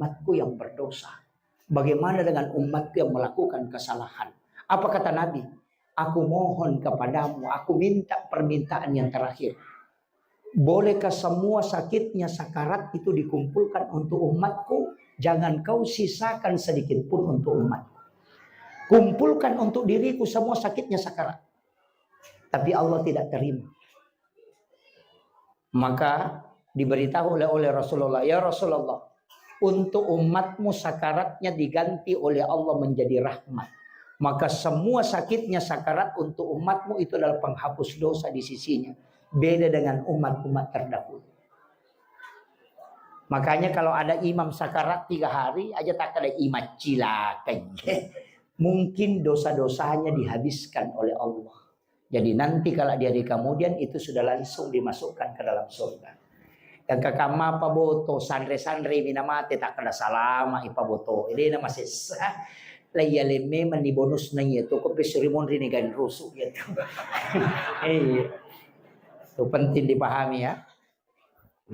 umatku yang berdosa? Bagaimana dengan umatku yang melakukan kesalahan? Apa kata Nabi? Aku mohon kepadamu, aku minta permintaan yang terakhir. Bolehkah semua sakitnya sakarat itu dikumpulkan untuk umatku? Jangan kau sisakan sedikit pun untuk umatku. Kumpulkan untuk diriku semua sakitnya sakarat. Tapi Allah tidak terima. Maka diberitahu oleh Rasulullah, ya Rasulullah, untuk umatmu sakaratnya diganti oleh Allah menjadi rahmat. Maka semua sakitnya sakarat untuk umatmu itu adalah penghapus dosa di sisinya. Beda dengan umat-umat terdahulu. Makanya kalau ada imam sakarat 3 hari aja tak ada imam cilakan. Mungkin dosa-dosanya dihabiskan oleh Allah. Jadi nanti kalau di hari kemudian itu sudah langsung dimasukkan ke dalam surga. Yang kakama apa boto sandre-sandre minamate tak kena salama ipa boto. Ini nama sesa. Layaleme mani bonus nanya itu kok pesurimon rini gan rusuk gitu. Itu penting dipahami ya.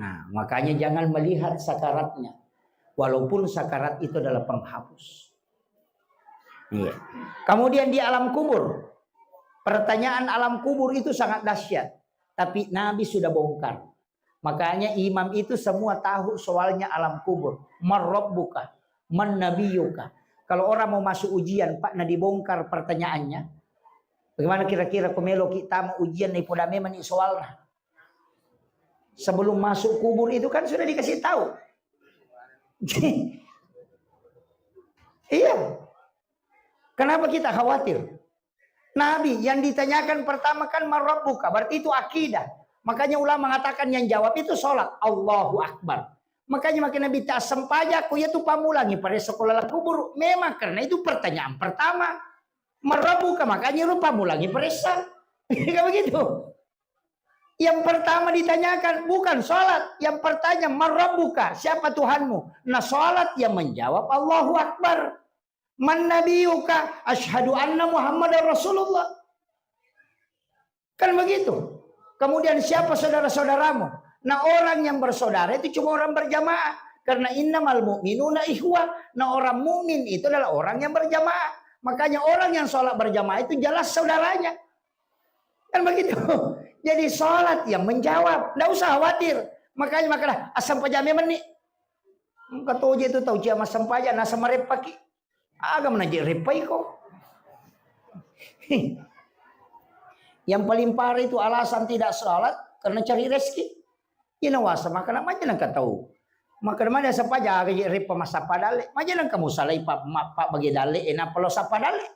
Nah, makanya jangan melihat sakaratnya. Walaupun sakarat itu adalah penghapus. Iya. Kemudian di alam kubur. Pertanyaan alam kubur itu sangat dahsyat. Tapi Nabi sudah bongkar. Makanya imam itu semua tahu soalnya alam kubur. Man rabbuka, man nabiyuka. Kalau orang mau masuk ujian, Pak, nah dibongkar pertanyaannya. Bagaimana kira-kira komelo kita mau ujian nih poda memang soalnya. Sebelum masuk kubur itu kan sudah dikasih tahu. Iya. Kenapa kita khawatir? Nabi yang ditanyakan pertama kan marabbuka, berarti itu akidah. Makanya ulama mengatakan yang jawab itu sholat. Allahu Akbar. Makanya makin Nabi tak sempajaku ya tuh pamulangi pada sekolah kubur. Memang karena itu pertanyaan pertama. Marabbuka makanya lu pamulangi perisa. Kayak begitu. Yang pertama ditanyakan bukan sholat. Yang pertanyaan marabbuka, siapa Tuhanmu? Nah sholat yang menjawab Allahu Akbar. Man nabiyuka asyhadu anna Muhammadar Rasulullah. Kan begitu. Kemudian siapa saudara-saudaramu? Nah orang yang bersaudara itu cuma orang berjamaah. Karena innamal mu'minuna ikhwah. Nah orang mukmin itu adalah orang yang berjamaah. Makanya orang yang sholat berjamaah itu jelas saudaranya. Kan begitu. Jadi sholat yang menjawab. Nggak usah khawatir. Makanya asam pajame meni. Kata uji itu tahu jama asam pajak nasa marepaki. Agak menajik repai kok. Yang paling parah itu alasan tidak sholat karena cari rezeki. Ini wasa maka namanya nang tahu. Maka namanya siapa aja kayak repa masa padale. Macam nang kamu salah pak bagi dale enak pelo sapadale.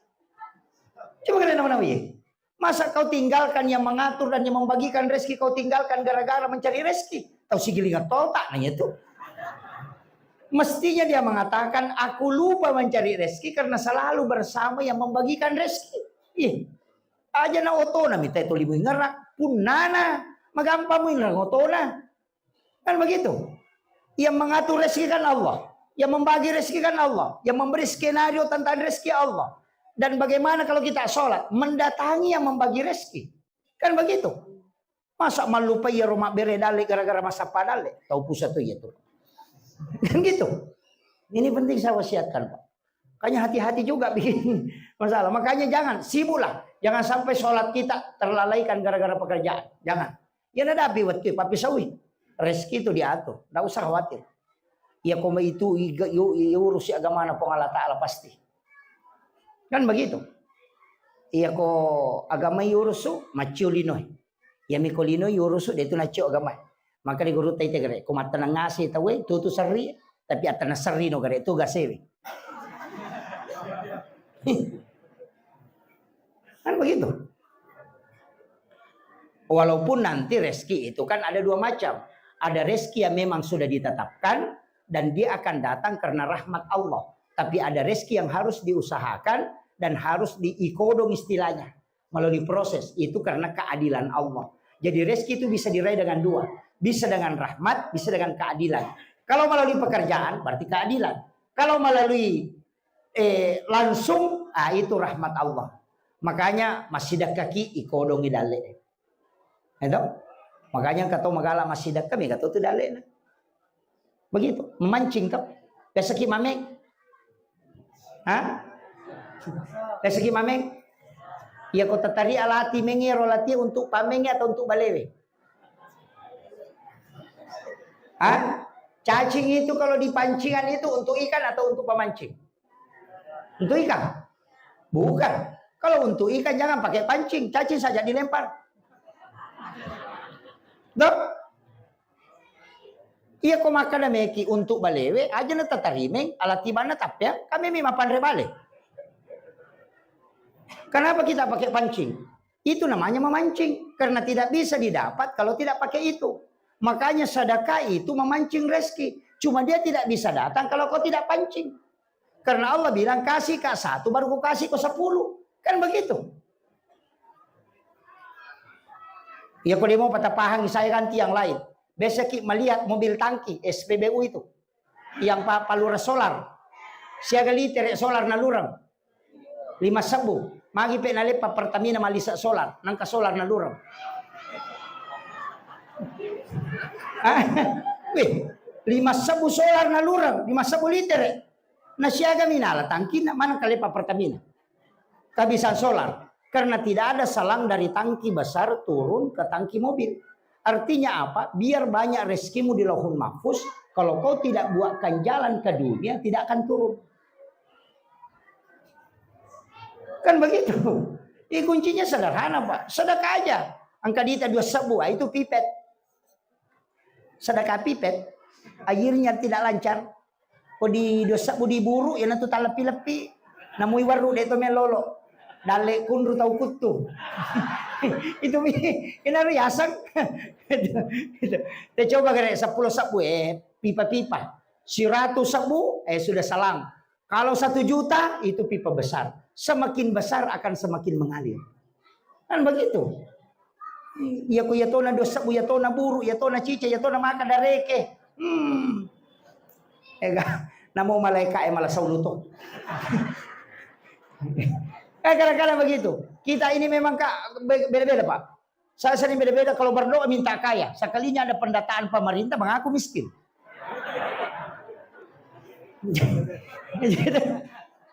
Coba kalian nama ya. Masa kau tinggalkan yang mengatur dan yang membagikan rezeki kau tinggalkan gara-gara mencari rezeki? Tahu si gilingan tol tak nanya itu. Mestinya dia mengatakan aku lupa mencari rezeki karena selalu bersama yang membagikan rezeki. Ih, aja na otona minta itu libu ngerak pun nana magampamu ngerak otona. Kan begitu. Yang mengatur rezeki kan Allah, yang membagi rezeki kan Allah, yang memberi skenario tentang rezeki Allah. Dan bagaimana kalau kita sholat mendatangi yang membagi rezeki? Kan begitu. Masa malupa ya rumah beredale gara-gara masa padale? Tahu pusat tuh ya tuh. Kan gitu. Ini penting saya wasiatkan Pak. Makanya hati-hati juga bikin masalah. Makanya jangan sibuklah. Jangan sampai sholat kita terlalaikan gara-gara pekerjaan. Jangan. Ya ada waktu papi sawi. Rezeki itu diatur. Tidak usah khawatir. Ya koma itu urus agama na pong Allah Ta'ala pasti. Kan begitu. Iya ko agama yurusu maciulinoy. Ya mikolino yurusu dia itu nacio agama. Maka di guru tay tegere ko matana ngasi tawe tutu sari tapi atana sari no gare tugas sewi. Kan begitu. Walaupun nanti rezeki itu kan ada dua macam. Ada rezeki yang memang sudah ditetapkan dan dia akan datang karena rahmat Allah. Tapi ada rezeki yang harus diusahakan dan harus diikodong istilahnya. Melalui proses. Itu karena keadilan Allah. Jadi rezeki itu bisa diraih dengan dua. Bisa dengan rahmat, bisa dengan keadilan. Kalau melalui pekerjaan berarti keadilan. Kalau melalui langsung, itu rahmat Allah. Makanya masih kaki ikodong idale. Itu. Makanya kata magala masih kami kata itu dale. Begitu, memancing tuh. Besaki mameng. Hah? Besaki mameng. Ia kota tari alati mengero lati untuk pamengnya atau untuk balewe? Hah? Cacing itu kalau di pancingan itu untuk ikan atau untuk pemancing? Untuk ikan? Bukan. Kalau untuk ikan jangan pakai pancing, cacing saja dilempar. Dok? Iya ko makan meki untuk balewe aja na tatarimeng alati bana tapya kami mimapan rebale. Kenapa kita pakai pancing? Itu namanya memancing karena tidak bisa didapat kalau tidak pakai itu. Makanya sedekah itu memancing rezeki. Cuma dia tidak bisa datang kalau kau tidak pancing. Karena Allah bilang kasih kau 1 baru kau kasih kau 10. Kan begitu. Ya kalau dia mau patah pahang saya ganti yang lain. Besok melihat mobil tangki SPBU itu. Yang palura solar. Siaga liter solar na lurang. 5.000. Magi pe nalepa Pertamina malisa solar. Nangka solar na lurang. Wih, 5.000 solar na lurang. 5.000 liter. Na siaga minala tangki na mana kalepa Pertamina. Kehabisan solar. Karena tidak ada selang dari tangki besar turun ke tangki mobil. Artinya apa? Biar banyak rezekimu di Lauhul Mahfuz. Kalau kau tidak buatkan jalan ke dunia, tidak akan turun. Kan begitu. Kuncinya sederhana, Pak. Sedekah aja. Angka dita 2.000, itu pipet. Sedekah pipet. Airnya tidak lancar. Kau di 2.000 diburu, ya nanti tak lepi-lepi. Namui waru deto melolo. Dale kunru tau kutu. Itu ini riasan. Kita coba kira 10.000 pipa-pipa. 100.000 sudah salang. Kalau 1 juta itu pipa besar. Semakin besar akan semakin mengalir. Kan begitu. Ya ku ya tona 2.000 ya tona buru ya tona cica ya tona makan dareke. Namo malaikat malah sauluto. Kadang-kadang begitu. Kita ini memang beda-beda, Pak. Saya sering beda-beda kalau berdoa minta kaya. Sekalinya ada pendataan pemerintah mengaku miskin.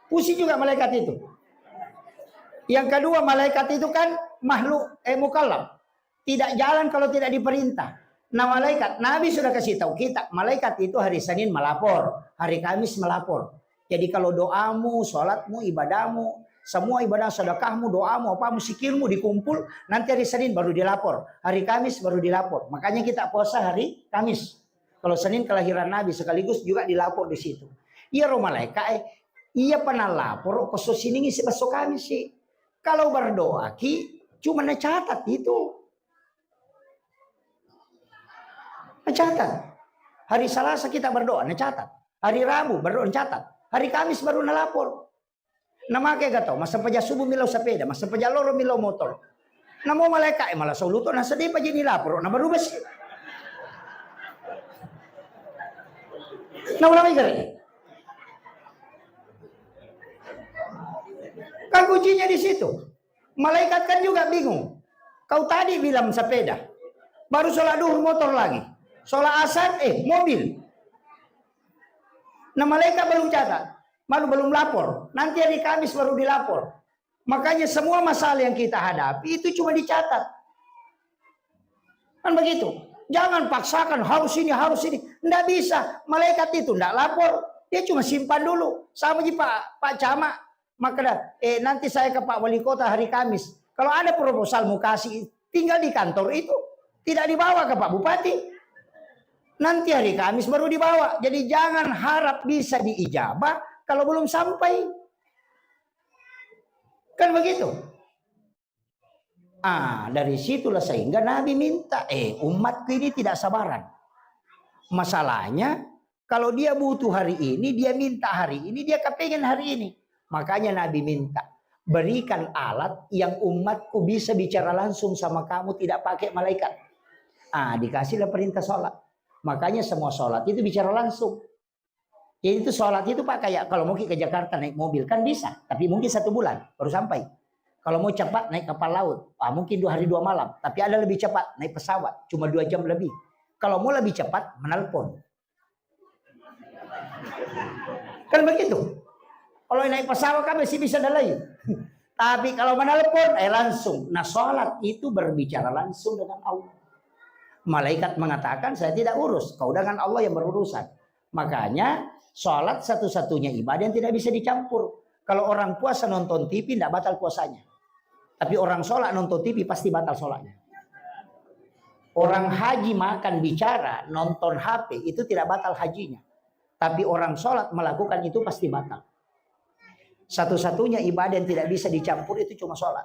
Pusing juga malaikat itu. Yang kedua, malaikat itu kan makhluk mukallaf. Tidak jalan kalau tidak diperintah. Nah malaikat, Nabi sudah kasih tahu kita, malaikat itu hari Senin melapor, hari Kamis melapor. Jadi kalau doamu, sholatmu, ibadahmu, semua ibadah sedekahmu, doamu, apamu, sikirmu dikumpul, nanti hari Senin baru dilapor, hari Kamis baru dilapor. Makanya kita puasa hari Kamis. Kalau Senin kelahiran Nabi sekaligus juga dilapor di situ. Iya roh malaikat, iya pernah lapor khusus ini ngisi besok Kamis sih. Kalau berdoa ki cuma ngecatat itu. Ngecatat. Hari Selasa kita berdoa ngecatat. Hari Rabu berdoa ngecatat. Hari Kamis baru nelapor. Nama ke gato, masa paja subuh milau sepeda, masa paja loro milau motor. Namo malaikat malah soluto na sedih paja nilapor, na baru besi. Nah ulang lagi. Kan kuncinya di situ. Malaikat kan juga bingung. Kau tadi bilang sepeda, baru sholat duhur motor lagi, sholat asar mobil. Nah malaikat belum catat. Malu belum lapor. Nanti hari Kamis baru dilapor. Makanya semua masalah yang kita hadapi itu cuma dicatat. Kan begitu. Jangan paksakan harus ini, harus ini. Nggak bisa. Malaikat itu nggak lapor. Dia cuma simpan dulu. Sama aja Pak Camat. Maka nanti saya ke Pak Wali Kota hari Kamis. Kalau ada proposal mau kasih, tinggal di kantor itu. Tidak dibawa ke Pak Bupati. Nanti hari Kamis baru dibawa. Jadi jangan harap bisa diijabah kalau belum sampai. Kan begitu. Dari situlah sehingga Nabi minta, umatku ini tidak sabaran. Masalahnya, kalau dia butuh hari ini, dia minta hari ini, dia kepengen hari ini. Makanya Nabi minta, berikan alat yang umatku bisa bicara langsung sama kamu, tidak pakai malaikat. Dikasihlah perintah sholat. Makanya semua sholat itu bicara langsung. Jadi itu sholat itu Pak kayak kalau mau ke Jakarta naik mobil kan bisa. Tapi mungkin 1 bulan baru sampai. Kalau mau cepat naik kapal laut. Mungkin 2 hari 2 malam. Tapi ada lebih cepat naik pesawat. Cuma 2 jam lebih. Kalau mau lebih cepat menelpon. Kan begitu. Kalau naik pesawat kan masih bisa dalai. Tapi kalau menelepon, langsung. Nah, sholat itu berbicara langsung dengan Allah. Malaikat mengatakan, saya tidak urus. Kau dengan Allah yang berurusan. Makanya, sholat satu-satunya ibadah yang tidak bisa dicampur. Kalau orang puasa nonton TV, tidak batal puasanya. Tapi orang sholat nonton TV, pasti batal sholatnya. Orang haji makan bicara, nonton HP, itu tidak batal hajinya. Tapi orang sholat melakukan itu pasti batal. Satu-satunya ibadah yang tidak bisa dicampur itu cuma sholat.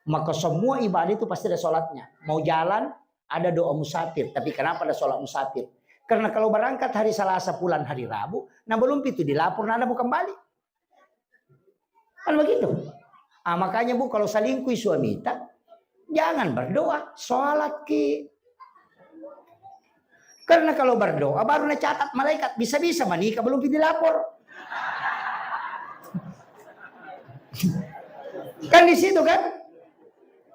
Maka semua ibadah itu pasti ada sholatnya. Mau jalan, ada doa musafir. Tapi kenapa ada sholat musafir? Karena kalau berangkat hari Selasa pulang hari Rabu, nah belum itu dilapor, nah ada mau kembali. Kan begitu. Makanya Bu, kalau selingkuh suami tak, jangan berdoa, sholat ki. Karena kalau berdoa baru catat malaikat, bisa-bisa menikah belum dilapor. Kan di situ kan?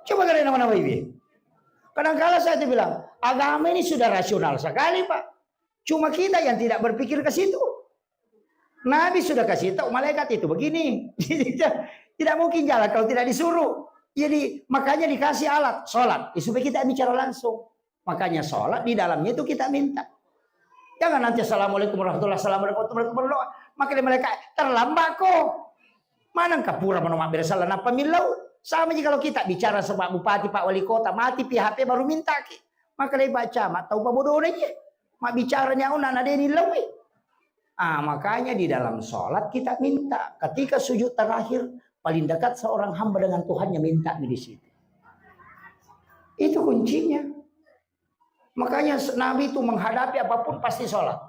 Coba kalian nama-nama ibu. Kadang-kala saya bilang, agama ini sudah rasional sekali Pak. Cuma kita yang tidak berpikir ke situ. Nabi sudah kasih tahu malaikat itu begini. Tidak mungkin jalan kalau tidak disuruh. Jadi makanya dikasih alat sholat. Supaya kita bicara langsung. Makanya sholat di dalamnya itu kita minta. Jangan nanti assalamualaikum warahmatullahi wabarakatuh berdoa. Makanya mereka terlambat kok. Mana kapura menolak bersalah napa milau. Sama aja kalau kita bicara sama bupati, Pak Wali Kota, mati PHP baru minta ki. Maka dia baca, mak tahu apa bodoh aja. Mak bicaranya una ada ini lawi. Makanya di dalam sholat kita minta. Ketika sujud terakhir, paling dekat seorang hamba dengan Tuhannya minta di situ. Itu kuncinya. Makanya Nabi itu menghadapi apapun pasti sholat.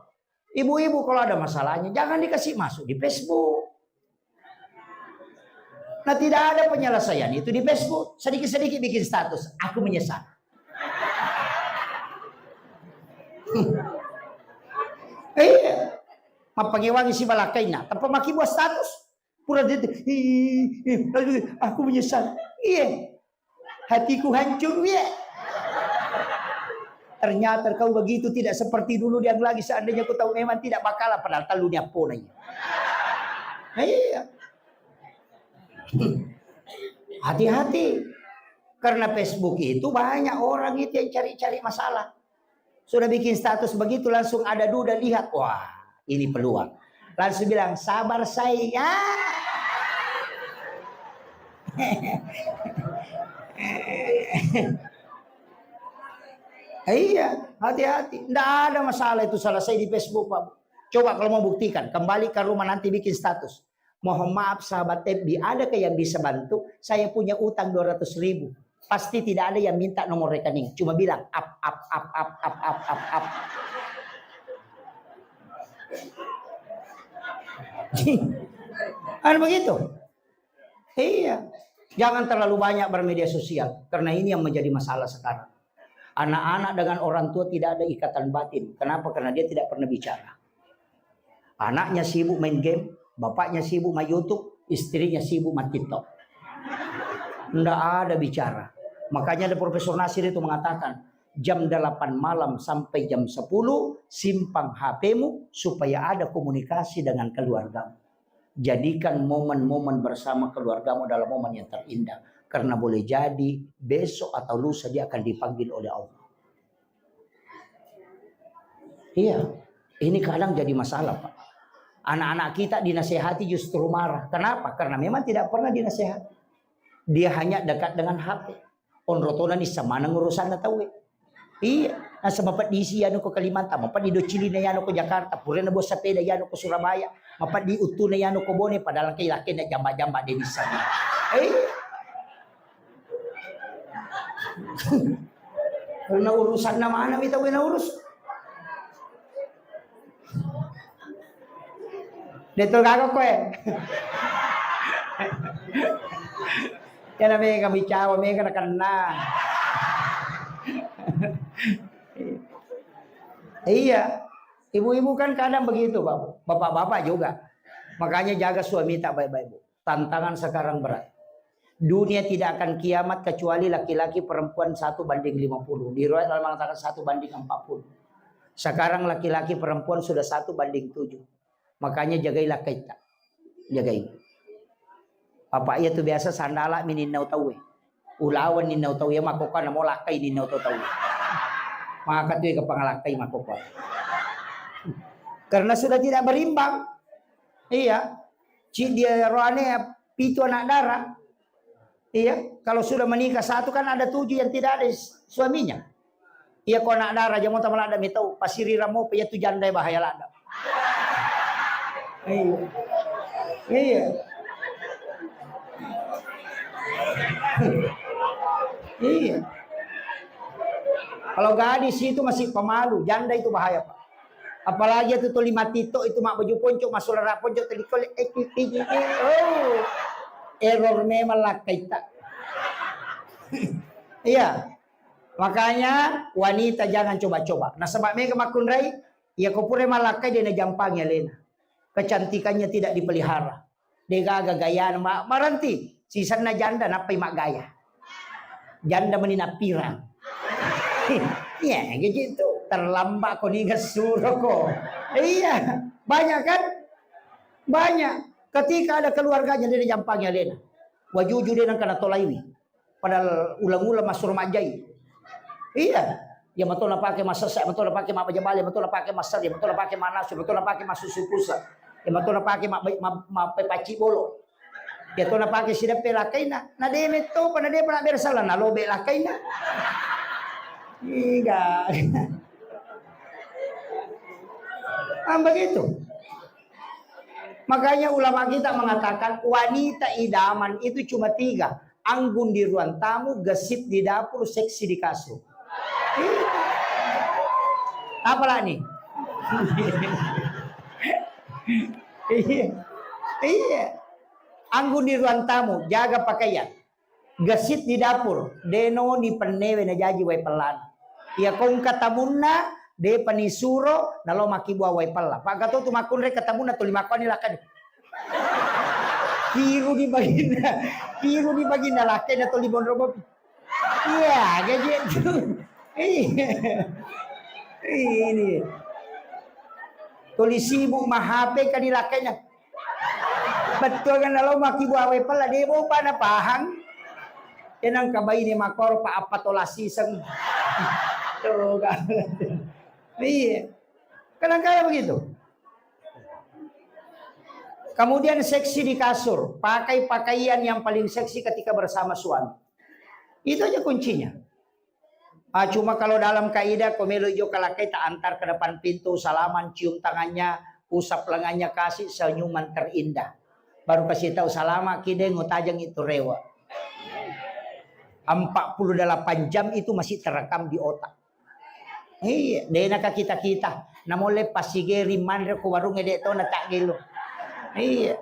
Ibu-ibu kalau ada masalahnya, jangan dikasih masuk di Facebook. Nah tidak ada penyelesaian itu di Facebook. Sedikit-sedikit bikin status. Aku menyesal. Mapangiwangi si balakainya. Tanpa maki buat status. Pura dia. Aku menyesal. Iya. Hatiku hancur. Iya. Ternyata kau begitu tidak seperti dulu yang lagi. Seandainya kau tahu memang tidak bakalah. Padahal talunya ponanya. Iya. Hati-hati. Karena Facebook itu banyak orang itu yang cari-cari masalah. Sudah bikin status begitu langsung ada duda lihat. Wah ini peluang. Langsung bilang sabar saya. Iya hati-hati. Tidak ada masalah itu selesai di Facebook Pak. Coba kalau mau buktikan. Kembali ke rumah nanti bikin status. Mohon maaf sahabat FB, adakah yang bisa bantu? Saya punya utang 200.000. Pasti tidak ada yang minta nomor rekening. Cuma bilang up. Kan begitu? Iya. Jangan terlalu banyak bermedia sosial. Karena ini yang menjadi masalah sekarang. Anak-anak dengan orang tua tidak ada ikatan batin. Kenapa? Karena dia tidak pernah bicara. Anaknya sibuk main game. Bapaknya sibuk main YouTube, istrinya sibuk main TikTok. Tidak ada bicara. Makanya ada Profesor Nasir itu mengatakan, jam 8 malam sampai jam 10, simpang HP-mu supaya ada komunikasi dengan keluargamu. Jadikan momen-momen bersama keluargamu adalah momen yang terindah. Karena boleh jadi besok atau lusa dia akan dipanggil oleh Allah. Iya, ini kadang jadi masalah Pak. Anak-anak kita dinasehati justru marah. Kenapa? Karena memang tidak pernah dinasehati. Dia hanya dekat dengan HP. Onrotonan ni sama nang urusan na tahu. Iya. Nasa mapat di isi yano ko Kalimantan. Mapat di Docili na yano ko Jakarta. Pura na bo sa peda yano ko Surabaya. Mapat di Utu na yano ko Bone. Padahal kay laki na jamba-jamba din isa niya. Karena urusan na mana kita na urus. Dito kako ko Yan na may kami cawa, may kana. Iya, ibu-ibu kan kadang begitu, bapak-bapak juga. Makanya jaga suami tak baik-baik, Bu. Tantangan sekarang berat. Dunia tidak akan kiamat kecuali laki-laki perempuan 1:50. Di riwayat mengatakan 1:40. Sekarang laki-laki perempuan sudah 1:7. Makanya jagailah kita. Jagai. Apa iya tuh biasa sandala mininaw tahu. Ulawan ninaw tahu ya makuka na mo lakay ninaw tahu. Maka tuh kapangalakay makuka. Karena sudah tidak berimbang. Iya. Dia rohane 7 anak darah. Iya. Kalau sudah menikah 1 kan ada 7 yang tidak ada suaminya. Iya kau anak darah jangan tahu lada mitau pasiri ramo pe tu jandai bahaya lada. Iya. Iya. Iya. Kalau gadis itu masih pemalu, janda itu bahaya Pak. Apalagi itu 5 tito itu mak baju ponco masuk lara ponco telikol oh. Error memang lah kita. Iya. Makanya wanita jangan coba-coba. Nah sebab mereka makunrai, ya kopure malakai dia na jampangnya lena. Kecantikannya tidak dipelihara. Dia gaga gaya maranti. Sisan na janda napai mak gaya. Janda menina pirang. Iya gitu. Terlambat kau ni suruh kau. Iya. Banyak kan? Banyak. Ketika ada keluarganya dia na jampangnya lena. Wajuju dia nang kana tolaiwi. Padahal ulang-ulang masuk remajai. Iya, ya betul lah pakai masa saya, betul lah pakai mak bajabali, betul lah pakai masa dia, betul lah pakai manas, betul lah pakai masuk supusa, ya betul lah pakai mak pepaci bolo, ya betul lah pakai siapa pelakai na dia itu pada dia pernah bersalah, na lobe lakai na, iya, begitu. Makanya ulama kita mengatakan wanita idaman itu cuma 3, anggun di ruang tamu, gesit di dapur, seksi di kasur. Apalah nih? Iya. Anggun di ruang tamu, jaga pakaian. Gesit di dapur, deno ni penewe na jaji wai pelan. Ia kong katamuna de panisuro nalo maki buah wai pala. Pak gato tu makun re katamuna tu 5 koni lakan. Kiru di bagina lakan atau 5 robo. Iya, gaji itu. Ini tulis sibuk mah HP kan dilakainya betul kan kalau maki buah wepel lah dia mau pada pahang enang kabai ni makor pa apa tolasi seng tuh kan iya kadang-kadang begitu. Kemudian seksi di kasur, pakai pakaian yang paling seksi ketika bersama suami, itu aja kuncinya. Cuma kalau dalam kaidah komelo jo kalakai tak antar ke depan pintu, salaman, cium tangannya, usap lengannya, kasih senyuman terindah. Baru kasih tahu salama kide ngotajang itu rewa. 48 jam itu masih terekam di otak. Iya, dena ka kita. Namole pasige rimandre ko warung ede to na tak gelo. Iya.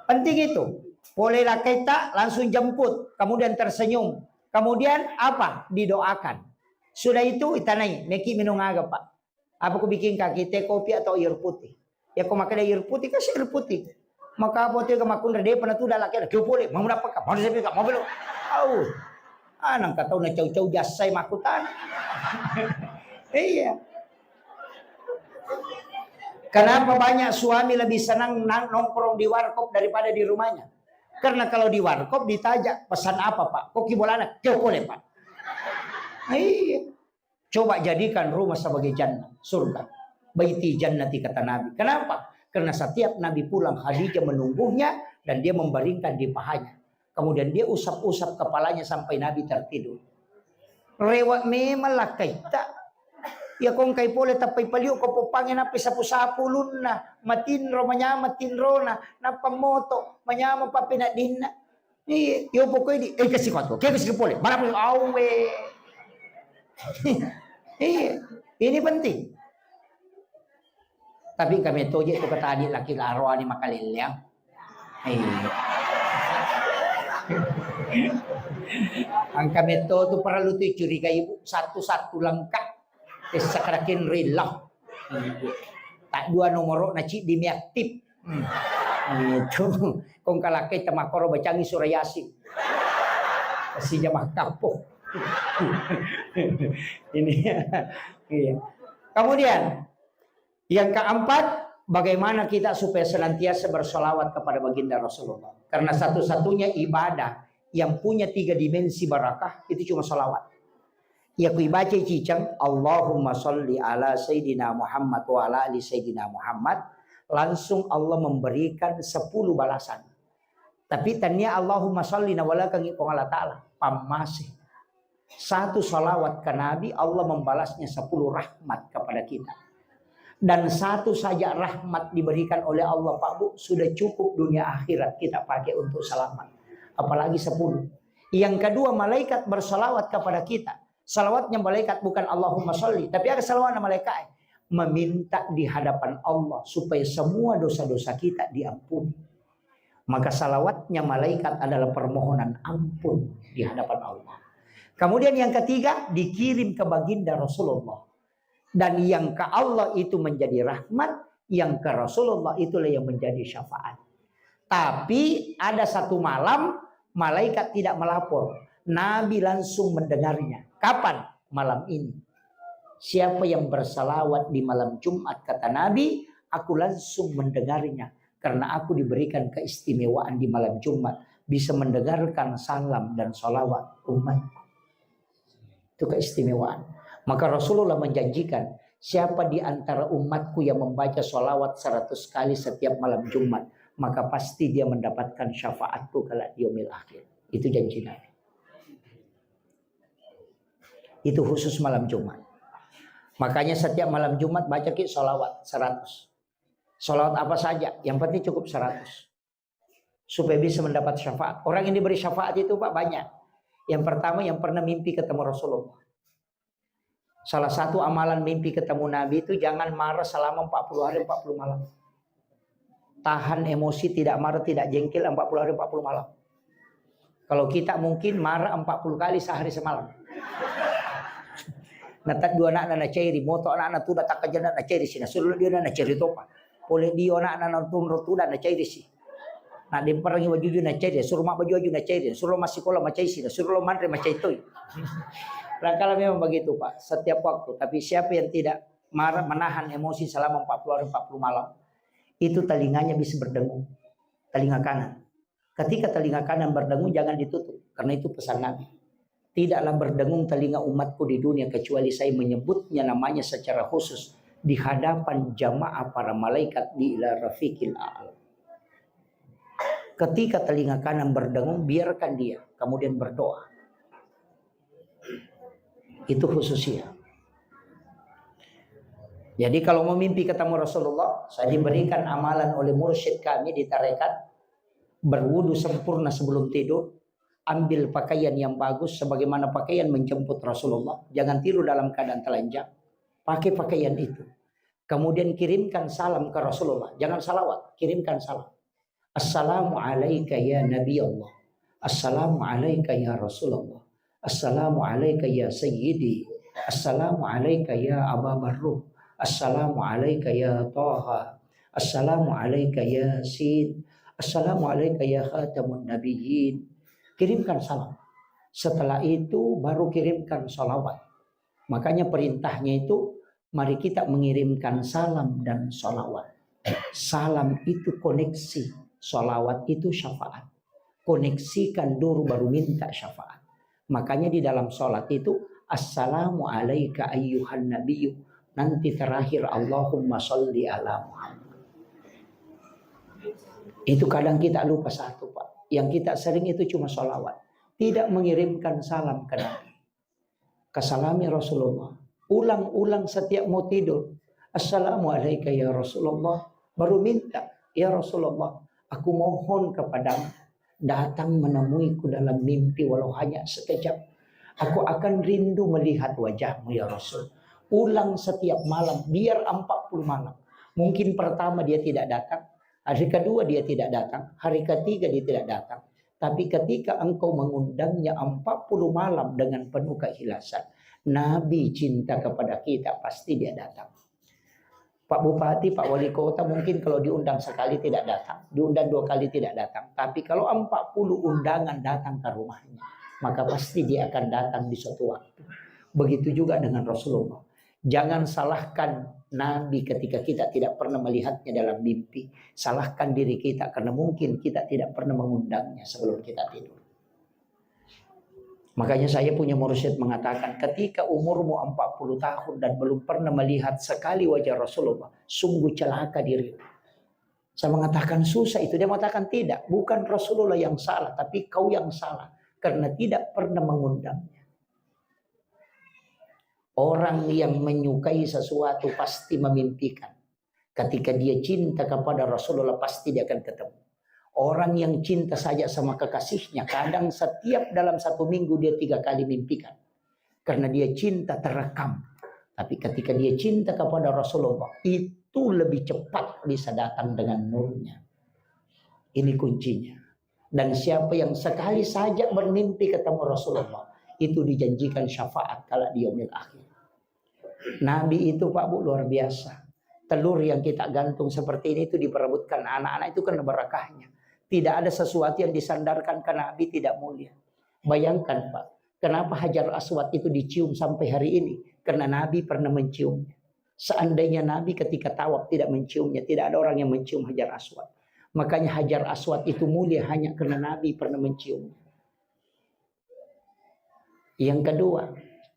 Penting itu. Bolehlah kita langsung jemput, kemudian tersenyum. Kemudian apa? Didoakan. Sudah itu itanai, meki minum agak Pak. Apa aku bikin kaki teh kopi atau air putih? Ya kau makan air putih, kasih air putih. Maka apa tuh kemakun dia pernah tuh dah laki kau boleh, mau dapat kah? Mau saya mau belum? Tahu. Nang kata na cau-cau jasai makutan. Iya. Kenapa banyak suami lebih senang nongkrong di warkop daripada di rumahnya? Karena kalau di warkop ditajak pesan apa Pak? Koki bolana, kau boleh Pak. Iya. Coba jadikan rumah sebagai jannah, surga. Baiti jannati kata Nabi. Kenapa? Karena setiap Nabi pulang Khadijah menunggunya dan dia membaringkan di pahanya. Kemudian dia usap-usap kepalanya sampai Nabi tertidur. Rewak memang lah kita. Ya kong kay pole tapay paliw ko po pangin na pisapu-sapu na matinro manyama tinro na napamoto manyama pa pinadin na yo po ko di kasi ko kaya kasi pole para po awe ini penting. Tapi kami toje itu kata adik laki laro ani makalilyang ang kami to para lutoy curiga ibu satu-satu lengkap. Sakarakin rilah. Tak 2 nomor naci di miaktip. Itu. Kung kalakay tamakoro bacangi surayasi. Kasi jamah kapo. Ini. Iya. Kemudian yang keempat Bagaimana kita supaya senantiasa bersolawat kepada baginda Rasulullah? Karena satu-satunya ibadah yang punya 3 dimensi barakah itu cuma solawat. Ya kui baca cicang Allahumma sholli ala Sayyidina Muhammad wa ala ali Sayyidina Muhammad, langsung Allah memberikan 10 balasan. Tapi tanya Allahumma sholli na wala kangi Allah Ta'ala pamasih. Satu salawat ke Nabi Allah membalasnya 10 rahmat kepada kita. Dan satu saja rahmat diberikan oleh Allah Pak Bu, sudah cukup dunia akhirat kita pakai untuk selamat. Apalagi 10. Yang kedua, malaikat bersalawat kepada kita. Salawatnya malaikat bukan Allahumma sholli, tapi ada salawat malaikat meminta di hadapan Allah supaya semua dosa-dosa kita diampuni. Maka salawatnya malaikat adalah permohonan ampun di hadapan Allah. Kemudian yang ketiga, dikirim ke baginda Rasulullah. Dan yang ke Allah itu menjadi rahmat, yang ke Rasulullah itulah yang menjadi syafaat. Tapi ada satu malam malaikat tidak melapor, Nabi langsung mendengarnya. Kapan? Malam ini. Siapa yang bersalawat di malam Jumat, kata Nabi, aku langsung mendengarnya. Karena aku diberikan keistimewaan di malam Jumat, bisa mendengarkan salam dan salawat umatku. Itu keistimewaan. Maka Rasulullah menjanjikan, siapa di antara umatku yang membaca sholawat 100 kali setiap malam Jumat, maka pasti dia mendapatkan syafaatku kala di yaumil akhir. Itu janji Nabi. Itu khusus malam Jumat. Makanya setiap malam Jumat baca sholawat 100. Sholawat apa saja, yang penting cukup 100. Supaya bisa mendapat syafaat. Orang yang diberi syafaat itu Pak banyak. Yang pertama yang pernah mimpi ketemu Rasulullah. Salah satu amalan mimpi ketemu Nabi itu jangan marah selama 40 hari 40 malam. Tahan emosi, tidak marah, tidak jengkel 40 hari 40 malam. Kalau kita mungkin marah 40 kali sehari semalam. Natat dua anak cairi, moto anak tu datang kerja nak cairi sini. Suruh dia nak cairi topa. Boleh dia anak turun rotu nak cairi sih. Nak demperangi baju dia nak cairi, suruh mak baju nak cairi, suruh masih sekolah macai sini, suruh lo mandre macai toy. Kadang-kadang memang begitu Pak, setiap waktu. Tapi siapa yang tidak marah, menahan emosi selama 40 hari 40 malam, itu telinganya bisa berdengung. Telinga kanan. Ketika telinga kanan berdengung jangan ditutup. Karena itu pesan Nabi. Tidaklah berdengung telinga umatku di dunia kecuali saya menyebutnya namanya secara khusus di hadapan jamaah para malaikat di ila rafiqil a'la. Ketika telinga kanan berdengung, biarkan dia kemudian berdoa. Itu khususnya. Jadi kalau mau mimpi ketemu Rasulullah, saya diberikan amalan oleh mursyid kami di tarekat, berwudu sempurna sebelum tidur, ambil pakaian yang bagus sebagaimana pakaian menjemput Rasulullah, jangan tidur dalam keadaan telanjang, pakai pakaian itu. Kemudian kirimkan salam ke Rasulullah, jangan salawat, kirimkan salam. Assalamu alayka ya Nabi Allah, assalamu alayka ya Rasulullah, assalamu alayka ya Sayyidi, assalamu alayka ya Aba Barruh, assalamu alayka ya Taha, assalamu alayka ya Sin, assalamu alayka ya Khatamun Nabiyyin. Kirimkan salam. Setelah itu baru kirimkan salawat. Makanya perintahnya itu mari kita mengirimkan salam dan salawat. Salam itu koneksi, salawat itu syafaat. Koneksikan dulu baru minta syafaat. Makanya di dalam salat itu assalamu alayka ayyuhan nabiyyu, nanti terakhir Allahumma sholli ala Muhammad. Itu kadang kita lupa satu Pak. Yang kita sering itu cuma sholawat, tidak mengirimkan salam ke Nabi. Kesalami Rasulullah. Ulang-ulang setiap mau tidur. Assalamualaikum ya Rasulullah. Baru minta, ya Rasulullah, aku mohon kepadamu, datang menemuiku dalam mimpi walau hanya sekejap. Aku akan rindu melihat wajahmu ya Rasul. Ulang setiap malam, biar 40 malam. Mungkin pertama dia tidak datang. Hari kedua dia tidak datang, hari ketiga dia tidak datang. Tapi ketika engkau mengundangnya 40 malam dengan penuh keikhlasan, Nabi cinta kepada kita, pasti dia datang. Pak Bupati, Pak Wali Kota mungkin kalau diundang sekali tidak datang, diundang 2 kali tidak datang. Tapi kalau 40 undangan datang ke rumahnya, maka pasti dia akan datang di suatu waktu. Begitu juga dengan Rasulullah. Jangan salahkan Nabi ketika kita tidak pernah melihatnya dalam mimpi. Salahkan diri kita karena mungkin kita tidak pernah mengundangnya sebelum kita tidur. Makanya saya punya mursyid mengatakan, ketika umurmu 40 tahun dan belum pernah melihat sekali wajah Rasulullah, sungguh celaka dirimu. Saya mengatakan susah itu. Dia mengatakan tidak, bukan Rasulullah yang salah, tapi kau yang salah karena tidak pernah mengundangnya. Orang yang menyukai sesuatu pasti memimpikan. Ketika dia cinta kepada Rasulullah pasti dia akan ketemu. Orang yang cinta saja sama kekasihnya, kadang setiap dalam 1 minggu dia 3 kali mimpikan. Karena dia cinta terekam. Tapi ketika dia cinta kepada Rasulullah, itu lebih cepat bisa datang dengan nurnya. Ini kuncinya. Dan siapa yang sekali saja bermimpi ketemu Rasulullah, itu dijanjikan syafaat kala di yaumil akhir. Nabi itu Pak Bu luar biasa. Telur yang kita gantung seperti ini itu diperebutkan anak-anak itu karena barakahnya. Tidak ada sesuatu yang disandarkan ke Nabi tidak mulia. Bayangkan Pak, kenapa Hajar Aswad itu dicium sampai hari ini? Karena Nabi pernah menciumnya. Seandainya Nabi ketika tawaf tidak menciumnya, tidak ada orang yang mencium Hajar Aswad. Makanya Hajar Aswad itu mulia hanya karena Nabi pernah menciumnya. Yang kedua,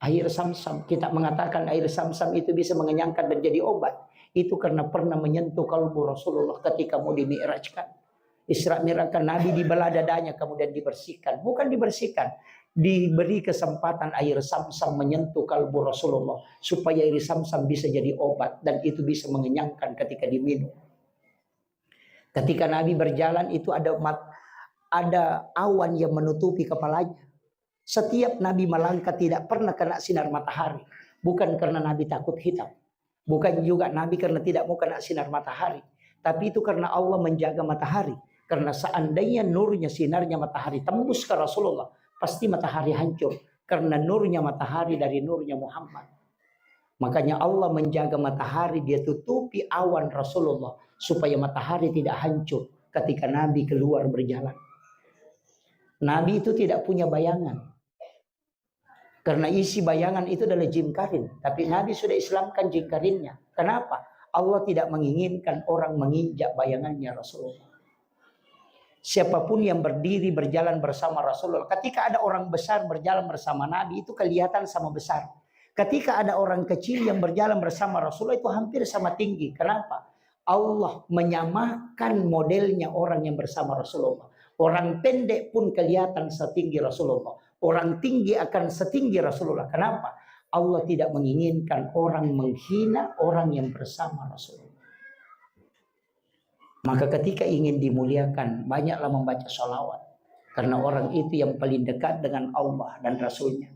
air Samsam. Kita mengatakan air Samsam itu bisa mengenyangkan dan jadi obat. Itu karena pernah menyentuh kalbu Rasulullah ketika mau dimi'rajkan. Isra Mi'rajkan Nabi dibelah dadanya kemudian dibersihkan. Bukan dibersihkan. Diberi kesempatan air Samsam menyentuh kalbu Rasulullah. Supaya air Samsam bisa jadi obat. Dan itu bisa mengenyangkan ketika diminum. Ketika Nabi berjalan itu ada awan yang menutupi kepalanya. Setiap Nabi melangkah tidak pernah kena sinar matahari. Bukan karena Nabi takut hitam. Bukan juga Nabi karena tidak mau kena sinar matahari. Tapi itu karena Allah menjaga matahari. Karena seandainya nurnya, sinarnya matahari tembus ke Rasulullah, pasti matahari hancur. Karena nurnya matahari dari nurnya Muhammad. Makanya Allah menjaga matahari, dia tutupi awan Rasulullah. Supaya matahari tidak hancur ketika Nabi keluar berjalan. Nabi itu tidak punya bayangan. Karena isi bayangan itu adalah jin karin. Tapi Nabi sudah Islamkan jin karinnya. Kenapa? Allah tidak menginginkan orang menginjak bayangannya Rasulullah. Siapapun yang berdiri berjalan bersama Rasulullah. Ketika ada orang besar berjalan bersama Nabi itu kelihatan sama besar. Ketika ada orang kecil yang berjalan bersama Rasulullah itu hampir sama tinggi. Kenapa? Allah menyamakan modelnya orang yang bersama Rasulullah. Orang pendek pun kelihatan setinggi Rasulullah. Orang tinggi akan setinggi Rasulullah. Kenapa? Allah tidak menginginkan orang menghina orang yang bersama Rasulullah. Maka ketika ingin dimuliakan, banyaklah membaca sholawat. Karena orang itu yang paling dekat dengan Allah dan Rasulnya.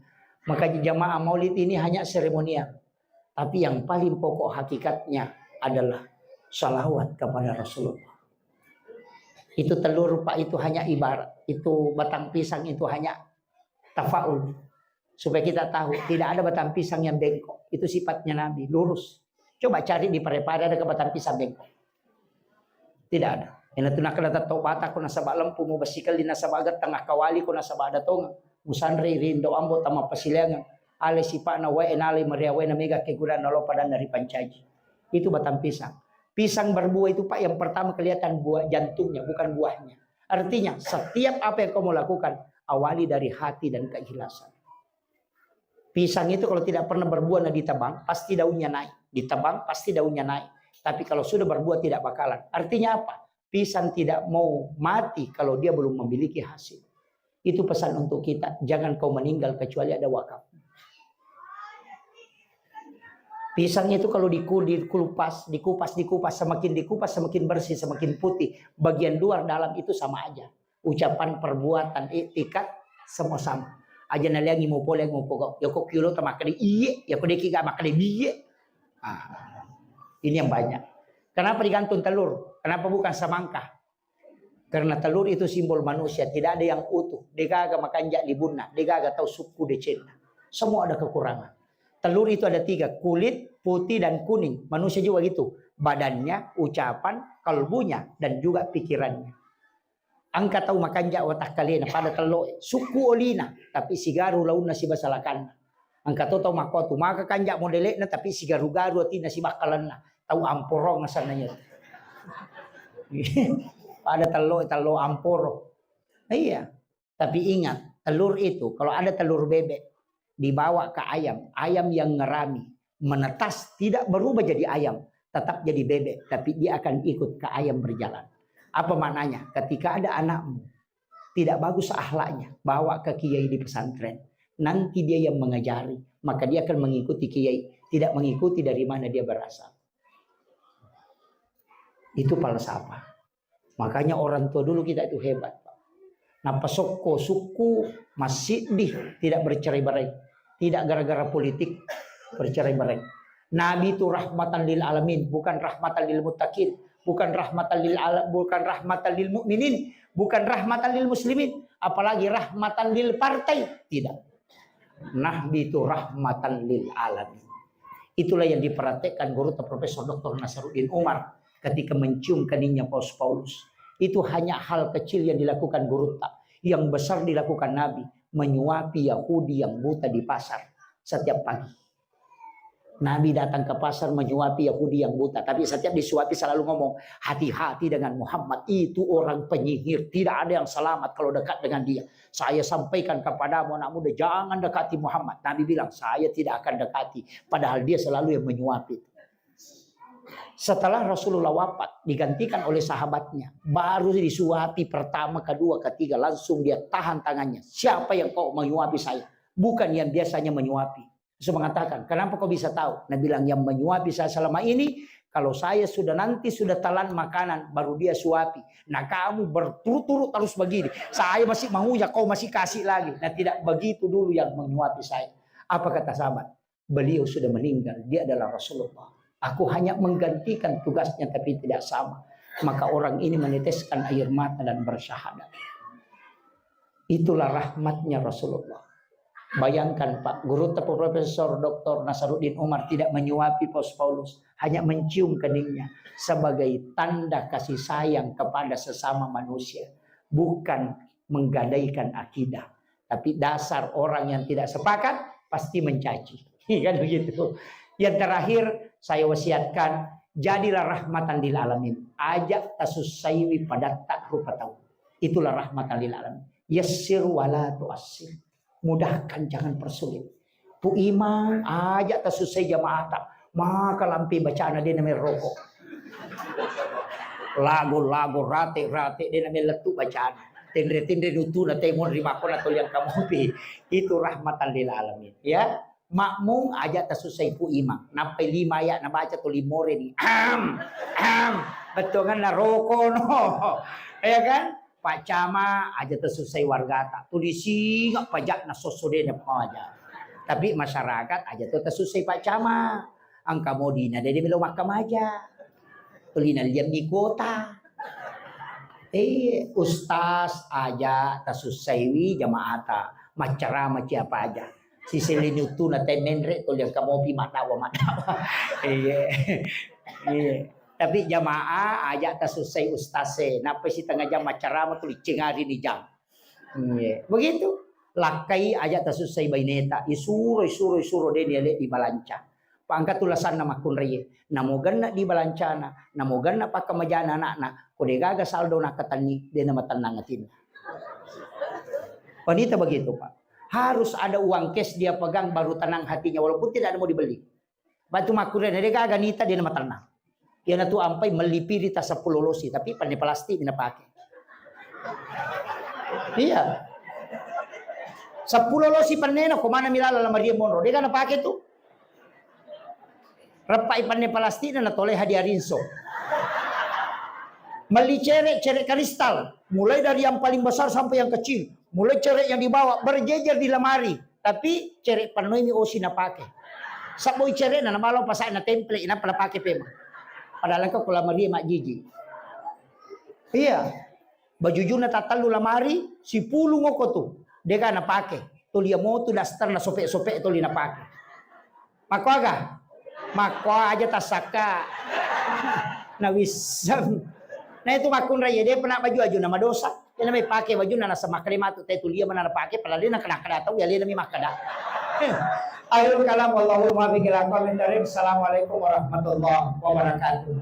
Maka jamaah maulid ini hanya seremonial. Tapi yang paling pokok hakikatnya adalah sholawat kepada Rasulullah. Itu telur Pak itu hanya ibarat. Itu batang pisang itu hanya tafaul. Supaya kita tahu tidak ada batang pisang yang bengkok. Itu sifatnya Nabi, lurus. Coba cari di Parepare ada ke batang pisang bengkok. Tidak ada. Ina tunakala tato bata ko nasaba lampu mo basikal di nasaba agat tengah kawali ko nasaba ada tonga. Musanri rindo ambo tama pasilangan. Ale sipa na wa enale maria wa na mega keguran nalo padan dari pancaji. Itu batang pisang. Pisang berbuah itu Pak yang pertama kelihatan buah jantungnya bukan buahnya. Artinya setiap apa yang kamu lakukan awali dari hati dan keikhlasan. Pisang itu kalau tidak pernah berbuah nah ditebang pasti daunnya naik. Ditebang pasti daunnya naik. Tapi kalau sudah berbuah tidak bakalan. Artinya apa? Pisang tidak mau mati kalau dia belum memiliki hasil. Itu pesan untuk kita. Jangan kau meninggal kecuali ada wakaf. Pisang itu kalau dikupas, semakin dikupas semakin bersih, semakin putih. Bagian luar dalam itu sama aja. Ucapan, perbuatan, iktikat semua sama. Aja naliangi mau poleng mau pokok. Ya kok kilo tamakade iye, ya kok deki gak makade biye. Ini yang banyak. Kenapa digantung telur? Kenapa bukan semangka? Karena telur itu simbol manusia, tidak ada yang utuh. Dia kagak makan jak libunna, dia kagak tahu suku decena. Semua ada kekurangan. Telur itu ada 3, kulit, putih, dan kuning. Manusia juga gitu. Badannya, ucapan, kalbunya, dan juga pikirannya. Angka tahu makan jak watak kalena pada telur. Suku olina. Tapi sigaru launa si basalakan. Angka to makotu maka kanjak modelek na tapi si garu-garu ati na si bakalan na tahu amporong sananya. Pada telur amporo. Iya. Tapi ingat, telur itu kalau ada telur bebek dibawa ke ayam, ayam yang ngerami, menetas tidak berubah jadi ayam, tetap jadi bebek, tapi dia akan ikut ke ayam berjalan. Apa maknanya? Ketika ada anakmu tidak bagus akhlaknya, bawa ke kiai di pesantren. Nanti dia yang mengajari, maka dia akan mengikuti kiai, tidak mengikuti dari mana dia berasal. Itu falsafah. Makanya orang tua dulu kita itu hebat. Nah pasokko suku masih tidak bercerai-berai, tidak gara-gara politik bercerai-berai. Nabi itu rahmatan lil alamin, bukan rahmatan lil muttaqin, bukan rahmatan lil mukminin, bukan rahmatan lil muslimin, apalagi rahmatan lil partai, tidak. Nabi itu rahmatan lil alamin. Itulah yang diperhatikan guru Profesor Dr. Nasaruddin Umar ketika mencium keningnya Paulus. Itu hanya hal kecil yang dilakukan guru tak. Yang besar dilakukan Nabi, menyuapi Yahudi yang buta di pasar setiap pagi. Nabi datang ke pasar menyuapi Yahudi yang buta, tapi setiap disuapi selalu ngomong, hati-hati dengan Muhammad, itu orang penyihir, tidak ada yang selamat kalau dekat dengan dia. Saya sampaikan kepadamu anak muda, jangan dekati Muhammad. Nabi bilang, saya tidak akan dekati, padahal dia selalu yang menyuapi. Setelah Rasulullah wafat, digantikan oleh sahabatnya, baru disuapi pertama, kedua, ketiga, langsung dia tahan tangannya. Siapa yang kau menyuapi saya? Bukan yang biasanya menyuapi. Saya mengatakan, kenapa kau bisa tahu? Nabi bilang, yang menyuapi saya selama ini, kalau saya sudah telan makanan, baru dia suapi. Nah kamu berturut-turut terus begini. Saya masih mau ya, kau masih kasih lagi. Nah tidak begitu dulu yang menyuapi saya. Apa kata sahabat? Beliau sudah meninggal, dia adalah Rasulullah. Aku hanya menggantikan tugasnya tapi tidak sama. Maka orang ini meneteskan air mata dan bersyahadat. Itulah rahmatnya Rasulullah. Bayangkan Pak, guru Profesor Dr. Nasaruddin Umar tidak menyuapi Paulus, hanya mencium keningnya sebagai tanda kasih sayang kepada sesama manusia, bukan menggadaikan akidah. Tapi dasar orang yang tidak sepakat pasti mencaci. Kan begitu. Yang terakhir saya wasiatkan, jadilah rahmatan lil alamin. Ajak tasusaiwi pada tak rupa tahu. Itulah rahmatan lil alamin. Yassir wala tu'assir. Mudahkan, jangan persulit. Bu imam ajak tasusai jamaah tak. Maka lampi bacaan dia namanya rokok. Lagu-lagu rate-rate dia namanya letuk bacaan. Tindre-tindre nutu na temon rimakon atau yang kamu pi. Itu rahmatan lil alamin. Ya. Makmum ajak tasusai bu imam. Nampai 5 ayat na baca tu 5 ni. Betul kan na rokok no. Ya kan? Pak Cama aja tersusai warga tak tulisi nggak pajak na sosode na pajak. Tapi masyarakat aja tuh tersusai Pak Cama. Angka modina dari melo makam aja. Tulina liam di kota. Ustaz aja tersusai wi jamaata. Macara macam apa aja. Si selinutu na tenenre tu yang kamu pi matawa. Iya. Tapi jamaah aja tasusai ustase. Napa si tengah jam macarama tulis cengari ni jam. Begitu. Lakai aja tasusai baineta. Isuro deh dia di balanca. Pangkat tulasan nama kunreye. Namogan na di balancana. Namogan na pakamajana anak-anak. Kode gaga saldo na katani. Dia nama tenangatin. Wanita begitu Pak. Harus ada uang cash dia pegang baru tenang hatinya. Walaupun tidak ada mau dibeli. Batu makuren dia gaga nita dia nama tenang. Dia tu ampai melipiri tas 10 losi tapi pandai plastik mina pakai. Iya. 10 losi panena ko mana milala la Maria Monro. Dia kan pakai tu. Repai pandai plastik na toleh hadiah rinso. Meli cerek kristal, mulai dari yang paling besar sampai yang kecil. Mulai cerek yang dibawa berjejer di lemari, tapi cerek penuh ini osi na pakai. Saboy cerek na malau pasai na template ina pala pakai pema. Padahal kau kalau Maria mak jiji. Iya. Baju juna tatalu lamari si pulu ngoko tu. Dia kan na pakai. Tu dia mau tu dasar na sopek-sopek tu dia na pakai. Mako aga. Mako aja tasaka. Na wisam. Nah itu makun raya dia pernah baju aju nama dosa. Dia namanya pakai baju nana sama krema tu dia mana na pakai padahal dia nak kena tahu ya dia namanya makada. Akhirul kalam, wallahul muwaffiq ila aqwamit thoriq. Assalamualaikum warahmatullahi wabarakatuh.